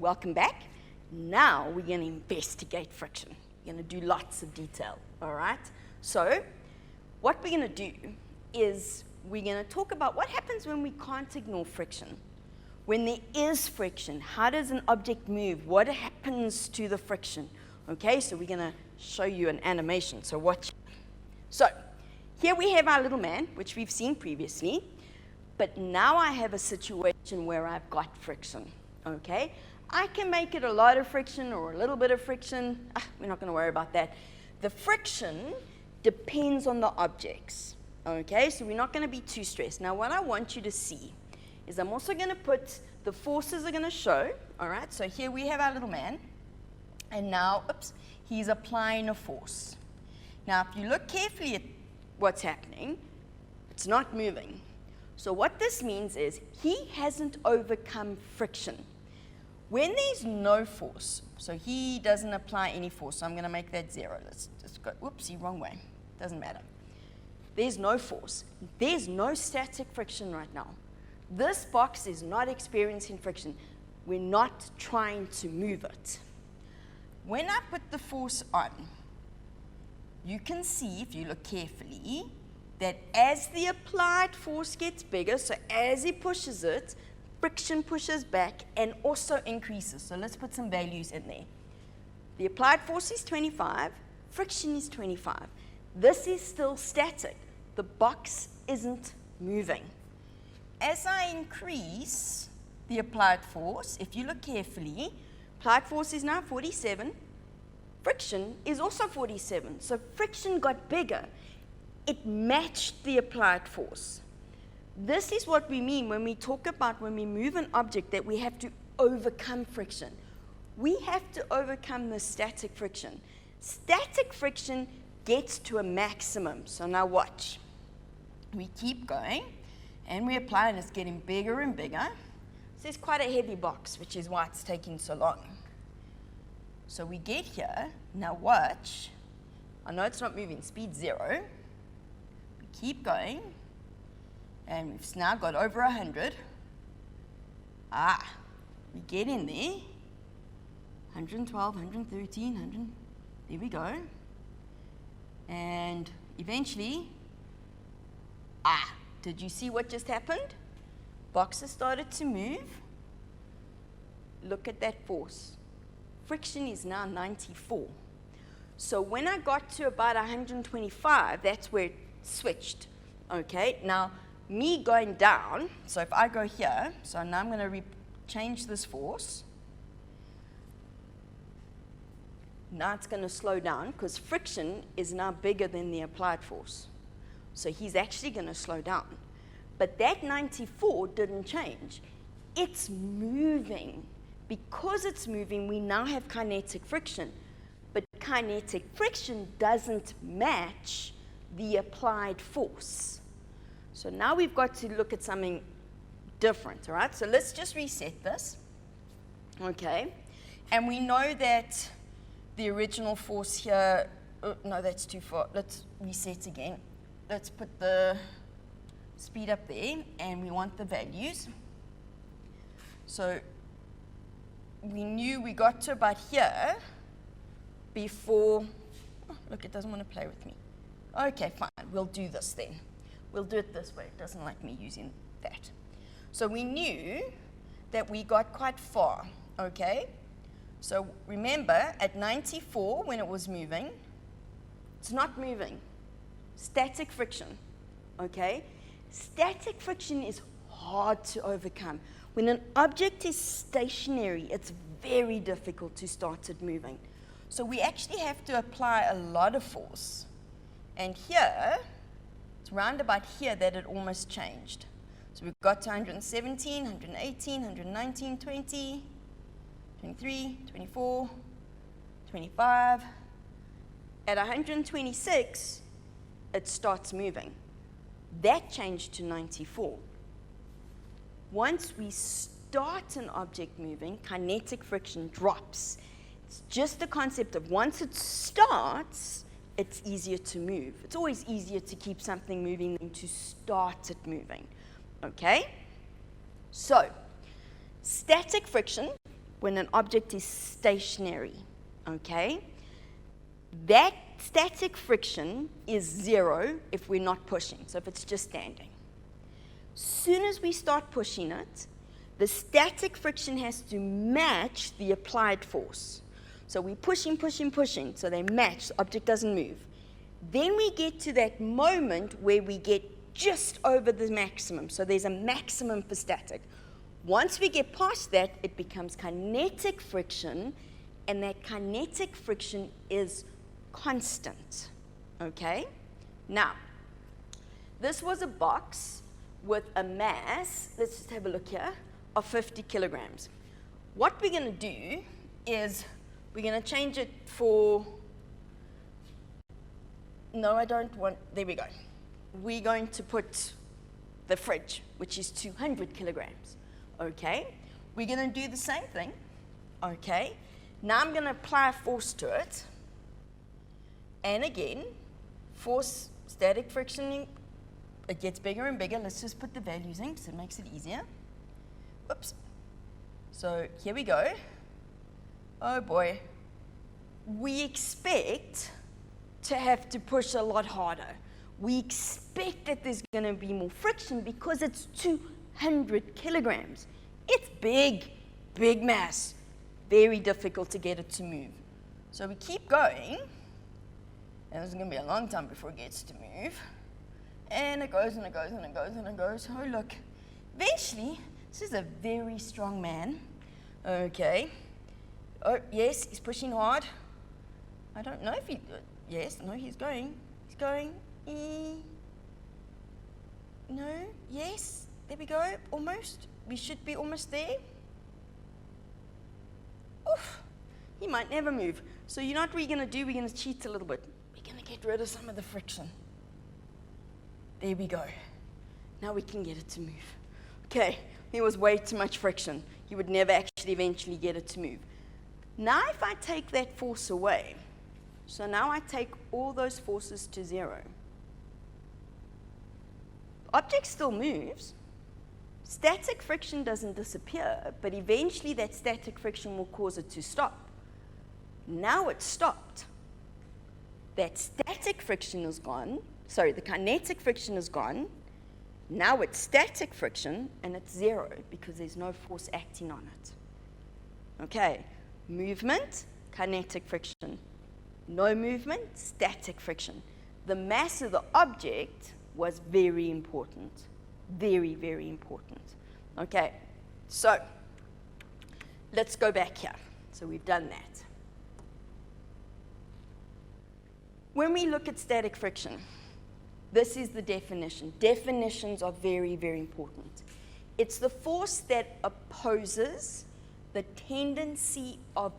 welcome back. Now we're going to investigate friction. We're going to do lots of detail, all right? So what we're going to do is we're going to talk about what happens when we can't ignore friction. When there is friction, how does an object move? What happens to the friction? Okay, so we're going to show you an animation, so watch. So here we have our little man, which we've seen previously, but now I have a situation where I've got friction, okay? I can make it a lot of friction or a little bit of friction. We're not going to worry about that. The friction depends on the objects, okay? So we're not going to be too stressed. Now what I want you to see is I'm also going to put, the forces are going to show, all right? So here we have our little man, and now, oops, he's applying a force. Now if you look carefully at what's happening, it's not moving. So what this means is he hasn't overcome friction. When there's no force, so he doesn't apply any force, so I'm going to make that 0. Let's just go, whoopsie, wrong way. Doesn't matter. There's no force. There's no static friction right now. This box is not experiencing friction. We're not trying to move it. When I put the force on, you can see, if you look carefully, that as the applied force gets bigger, so as he pushes it, friction pushes back and also increases. So let's put some values in there. The applied force is 25, friction is 25. This is still static. The box isn't moving. As I increase the applied force, if you look carefully, applied force is now 47. Friction is also 47. So friction got bigger. It matched the applied force. This is what we mean when we talk about when we move an object that we have to overcome friction. We have to overcome the static friction. Static friction gets to a maximum. So now watch. We keep going and we apply, and it's getting bigger and bigger. So it's quite a heavy box, which is why it's taking so long. So we get here. Now watch. I know it's not moving. Speed 0. We keep going. And we've now got over 100. We get in there. 112, 113, 100. There we go. And eventually, did you see what just happened? Boxes started to move. Look at that force. Friction is now 94. So when I got to about 125, that's where it switched. Okay, now me going down, so if I go here, so now I'm going to change this force. Now it's going to slow down because friction is now bigger than the applied force. So he's actually going to slow down. But that 94 didn't change. It's moving. Because it's moving, we now have kinetic friction. But kinetic friction doesn't match the applied force. So now we've got to look at something different, all right? So let's just reset this, okay? And we know that the original force here, no, that's too far. Let's reset again. Let's put the speed up there, and we want the values. So we knew we got to about here before, look, it doesn't want to play with me. Okay, fine, we'll do this then. We'll do it this way. It doesn't like me using that. So we knew that we got quite far, okay? So remember, at 94, when it was moving, it's not moving. Static friction, okay? Static friction is hard to overcome. When an object is stationary, it's very difficult to start it moving. So we actually have to apply a lot of force. And here, it's round about here that it almost changed. So we've got to 117, 118, 119, 20, 23, 24, 25. At 126, it starts moving. That changed to 94. Once we start an object moving, kinetic friction drops. It's just the concept of once it starts, it's easier to move. It's always easier to keep something moving than to start it moving, okay? So, static friction when an object is stationary, okay? That static friction is 0 if we're not pushing, so if it's just standing. Soon as we start pushing it, the static friction has to match the applied force. So we're pushing, pushing, pushing, so they match, the object doesn't move. Then we get to that moment where we get just over the maximum, so there's a maximum for static. Once we get past that, it becomes kinetic friction, and that kinetic friction is constant, okay? Now, this was a box with a mass, let's just have a look here, of 50 kilograms. What we're going to do is we're going to change it for, no, I don't want, there we go. We're going to put the fridge, which is 200 kilograms, okay? We're going to do the same thing, okay? Now I'm going to apply force to it. And again, force, static friction, it gets bigger and bigger. Let's just put the values in because it makes it easier. Whoops. So here we go. Oh boy. We expect to have to push a lot harder. We expect that there's going to be more friction because it's 200 kilograms. It's big, big mass. Very difficult to get it to move. So we keep going. And it's going to be a long time before it gets to move. And it goes and it goes and it goes and it goes. Oh, look. Eventually, this is a very strong man. Okay. Oh, yes, he's pushing hard. I don't know if he... yes, no, he's going. He's going. No, yes. There we go. Almost. We should be almost there. Oof. He might never move. So you know what we're going to do? We're going to cheat a little bit. We're going to get rid of some of the friction. There we go. Now we can get it to move. Okay, there was way too much friction. You would never actually eventually get it to move. Now if I take that force away, so now I take all those forces to 0. The object still moves. Static friction doesn't disappear, but eventually that static friction will cause it to stop. Now it's stopped. That static friction is gone. Sorry, the kinetic friction is gone. Now it's static friction, and it's 0 because there's no force acting on it. Okay, movement, kinetic friction. No movement, static friction. The mass of the object was very important. Very, very important. Okay, so let's go back here. So we've done that. When we look at static friction, this is the definition. Definitions are very, very important. It's the force that opposes the tendency of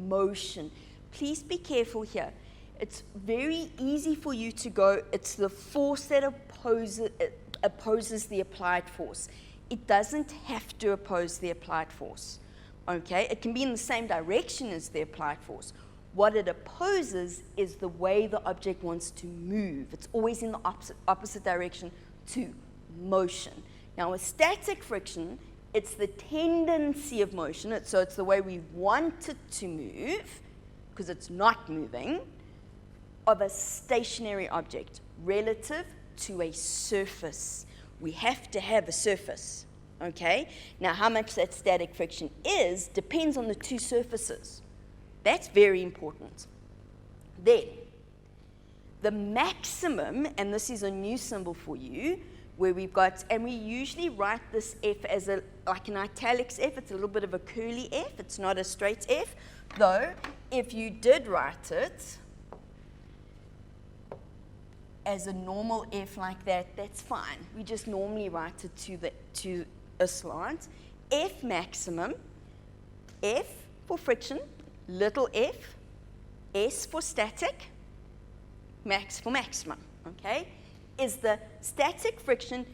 motion. Please be careful here. It's very easy for you to go, it's the force that opposes the applied force. It doesn't have to oppose the applied force. Okay? It can be in the same direction as the applied force. What it opposes is the way the object wants to move. It's always in the opposite direction to motion. Now, with static friction, it's the tendency of motion. So it's the way we want it to move, because it's not moving, of a stationary object relative to a surface. We have to have a surface. Okay? Now, how much that static friction is depends on the two surfaces. That's very important. Then, the maximum, and this is a new symbol for you, where we've got, and we usually write this F as like an italics F. It's a little bit of a curly F. It's not a straight F. Though, if you did write it as a normal F like that, that's fine. We just normally write it to a slant. F maximum, F for friction, little f, S for static, max for maximum, okay, is the static friction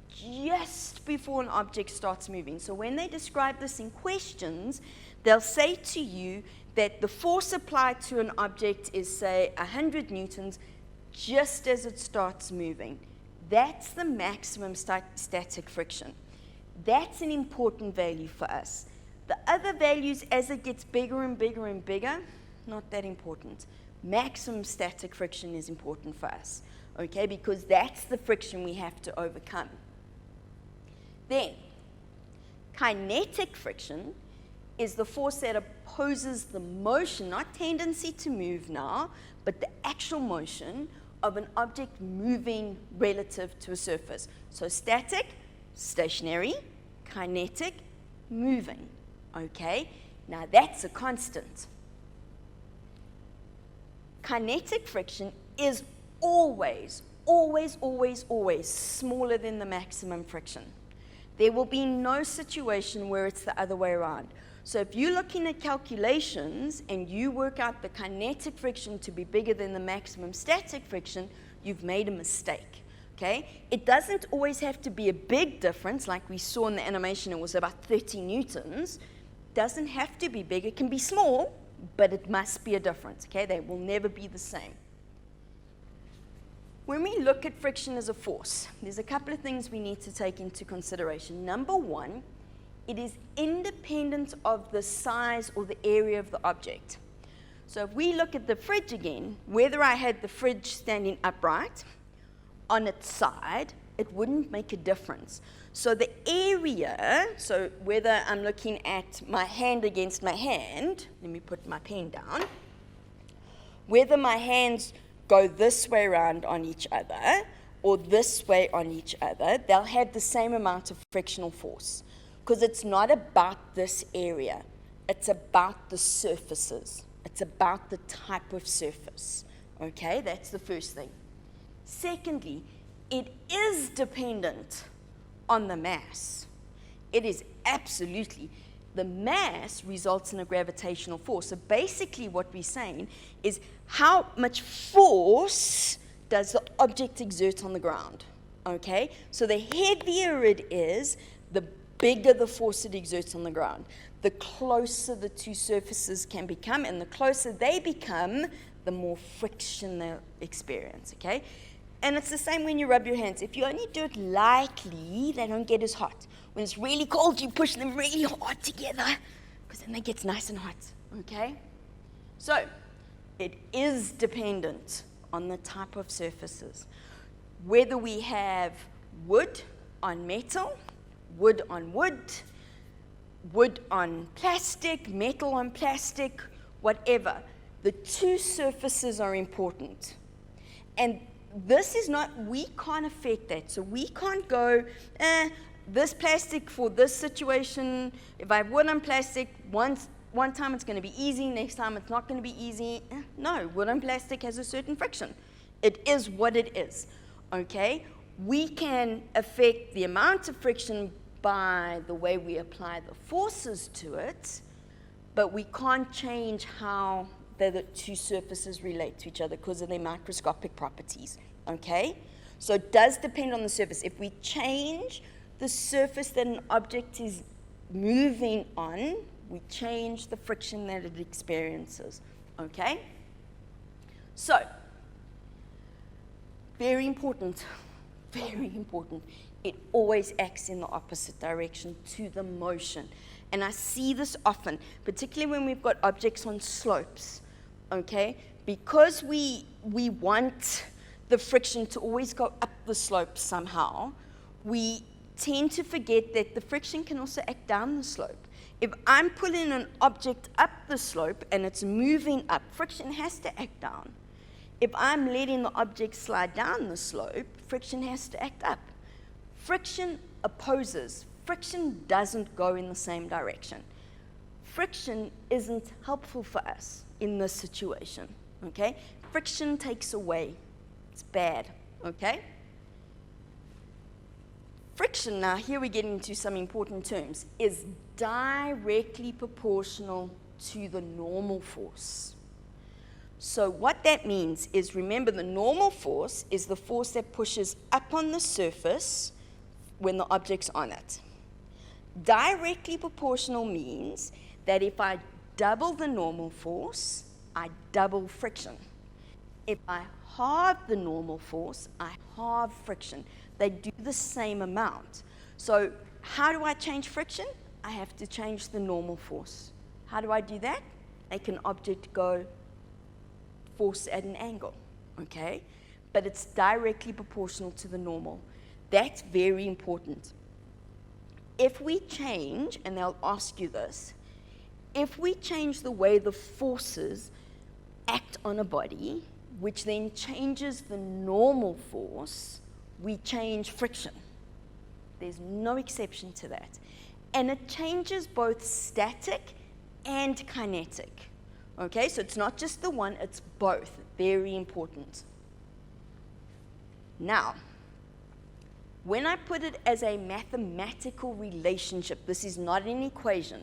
just before an object starts moving. So when they describe this in questions, they'll say to you that the force applied to an object is, say, 100 newtons just as it starts moving. That's the maximum static friction. That's an important value for us. The other values, as it gets bigger and bigger and bigger, not that important. Maximum static friction is important for us, okay, because that's the friction we have to overcome. Then, kinetic friction is the force that opposes the motion, not tendency to move now, but the actual motion of an object moving relative to a surface. So static, stationary, kinetic, moving, okay? Now that's a constant. Kinetic friction is always, always, always, always smaller than the maximum friction. There will be no situation where it's the other way around. So if you're looking at calculations and you work out the kinetic friction to be bigger than the maximum static friction, you've made a mistake, okay? It doesn't always have to be a big difference, like we saw in the animation, it was about 30 newtons. It doesn't have to be big, it can be small, but it must be a difference, okay? They will never be the same. When we look at friction as a force, there's a couple of things we need to take into consideration. Number one, it is independent of the size or the area of the object. So if we look at the fridge again, whether I had the fridge standing upright on its side, it wouldn't make a difference. So the area, so whether I'm looking at my hand against my hand, let me put my pen down, whether my hands go this way around on each other or this way on each other, they'll have the same amount of frictional force. Because it's not about this area, it's about the surfaces. It's about the type of surface, okay? That's the first thing. Secondly, it is dependent on the mass. It is absolutely. The mass results in a gravitational force. So basically what we're saying is how much force does the object exert on the ground, okay? So the heavier it is, the bigger the force it exerts on the ground. The closer the two surfaces can become, and the closer they become, the more friction they'll experience, okay? And it's the same when you rub your hands. If you only do it lightly, they don't get as hot. When it's really cold, you push them really hard together, because then they get nice and hot, okay? So, it is dependent on the type of surfaces. Whether we have wood on metal, wood on wood, wood on plastic, metal on plastic, whatever. The two surfaces are important. And this is not, we can't affect that. So we can't go, this plastic for this situation, if I have wood on plastic, one time it's going to be easy, next time it's not going to be easy. No, wood on plastic has a certain friction. It is what it is, okay? We can affect the amount of friction by the way we apply the forces to it, but we can't change how the two surfaces relate to each other because of their microscopic properties, okay? So it does depend on the surface. If we change the surface that an object is moving on, we change the friction that it experiences, okay? So, very important, it always acts in the opposite direction to the motion. And I see this often, particularly when we've got objects on slopes, okay? Because we want the friction to always go up the slope somehow, we tend to forget that the friction can also act down the slope. If I'm pulling an object up the slope and it's moving up, friction has to act down. If I'm letting the object slide down the slope, friction has to act up. Friction opposes. Friction doesn't go in the same direction. Friction isn't helpful for us in this situation, okay? Friction takes away. It's bad, okay? Friction, now here we get into some important terms, is directly proportional to the normal force. So what that means is, remember, the normal force is the force that pushes up on the surface when the object's on it. Directly proportional means that if I double the normal force, I double friction. If I halve the normal force, I halve friction. They do the same amount. So how do I change friction? I have to change the normal force. How do I do that? Make an object go force at an angle, okay? But it's directly proportional to the normal. That's very important. If we change, and they'll ask you this, if we change the way the forces act on a body, which then changes the normal force, we change friction. There's no exception to that. And it changes both static and kinetic. Okay, so it's not just the one, it's both. Very important. Now, when I put it as a mathematical relationship, this is not an equation.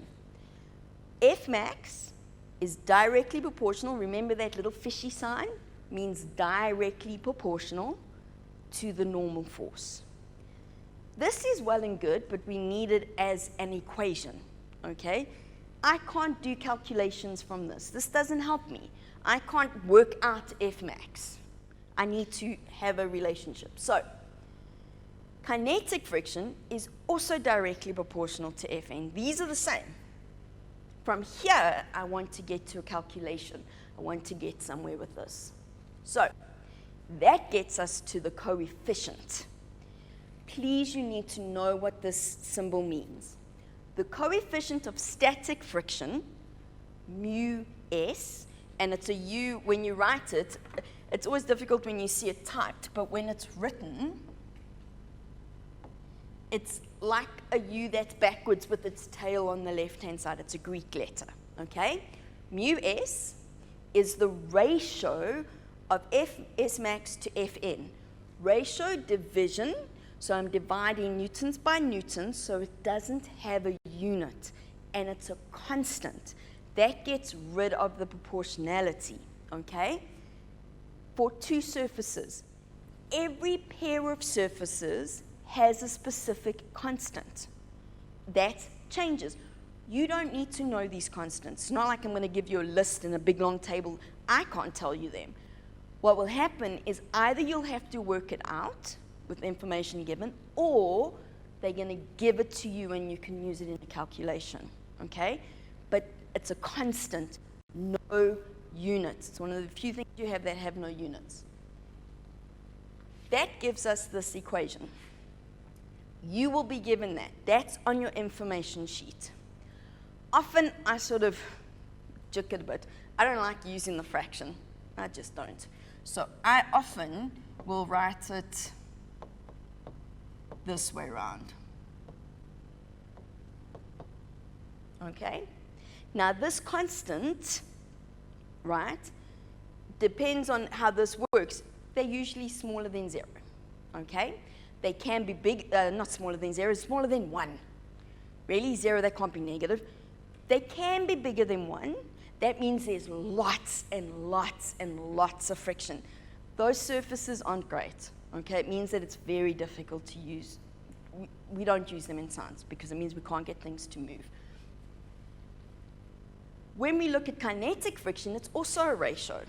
F max is directly proportional. Remember that little fishy sign? Means directly proportional to the normal force. This is well and good, but we need it as an equation, okay? I can't do calculations from this. This doesn't help me. I can't work out F max. I need to have a relationship. So, kinetic friction is also directly proportional to Fn. These are the same. From here, I want to get to a calculation. I want to get somewhere with this. So, that gets us to the coefficient. Please, you need to know what this symbol means. The coefficient of static friction, mu s, and it's a u, when you write it, it's always difficult when you see it typed, but when it's written, it's like a U that's backwards with its tail on the left-hand side. It's a Greek letter, okay? Mu s is the ratio of S max to Fn. Ratio division, so I'm dividing newtons by newtons, so it doesn't have a unit, and it's a constant. That gets rid of the proportionality, okay? For two surfaces, every pair of surfaces has a specific constant. That changes. You don't need to know these constants. It's not like I'm going to give you a list in a big long table. I can't tell you them. What will happen is either you'll have to work it out with the information given, or they're going to give it to you and you can use it in a calculation, okay? But it's a constant, no units. It's one of the few things you have that have no units. That gives us this equation. You will be given that. That's on your information sheet. Often I sort of joke it a bit. I don't like using the fraction. I just don't. So I often will write it this way around. Okay? Now this constant, right, depends on how this works. They're usually smaller than 0, okay? They can be big, not smaller than 0, smaller than 1. Really, 0, they can't be negative. They can be bigger than 1. That means there's lots and lots and lots of friction. Those surfaces aren't great, okay? It means that it's very difficult to use. We don't use them in science because it means we can't get things to move. When we look at kinetic friction, it's also a ratio.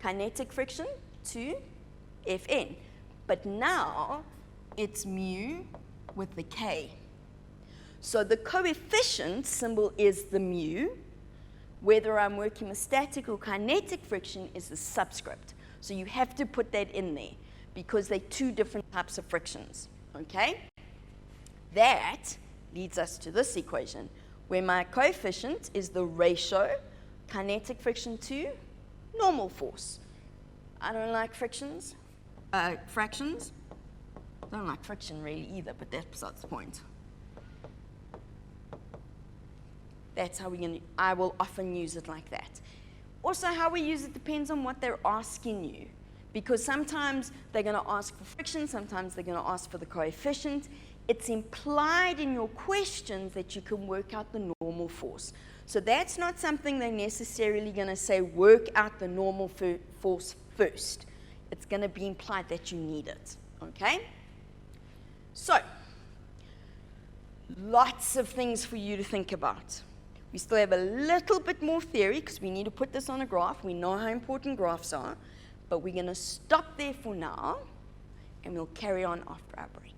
Kinetic friction to Fn. But now it's mu with the k. So the coefficient symbol is the mu. Whether I'm working with static or kinetic friction is the subscript. So you have to put that in there because they're two different types of frictions, okay? That leads us to this equation where my coefficient is the ratio kinetic friction to normal force. I don't like fractions. I don't like friction really either, but that's besides the point. That's how I will often use it like that. Also, how we use it depends on what they're asking you. Because sometimes they're going to ask for friction, sometimes they're going to ask for the coefficient. It's implied in your questions that you can work out the normal force. So that's not something they're necessarily going to say, work out the normal force first. It's going to be implied that you need it, okay? So, lots of things for you to think about. We still have a little bit more theory because we need to put this on a graph. We know how important graphs are, but we're going to stop there for now, and we'll carry on after our break.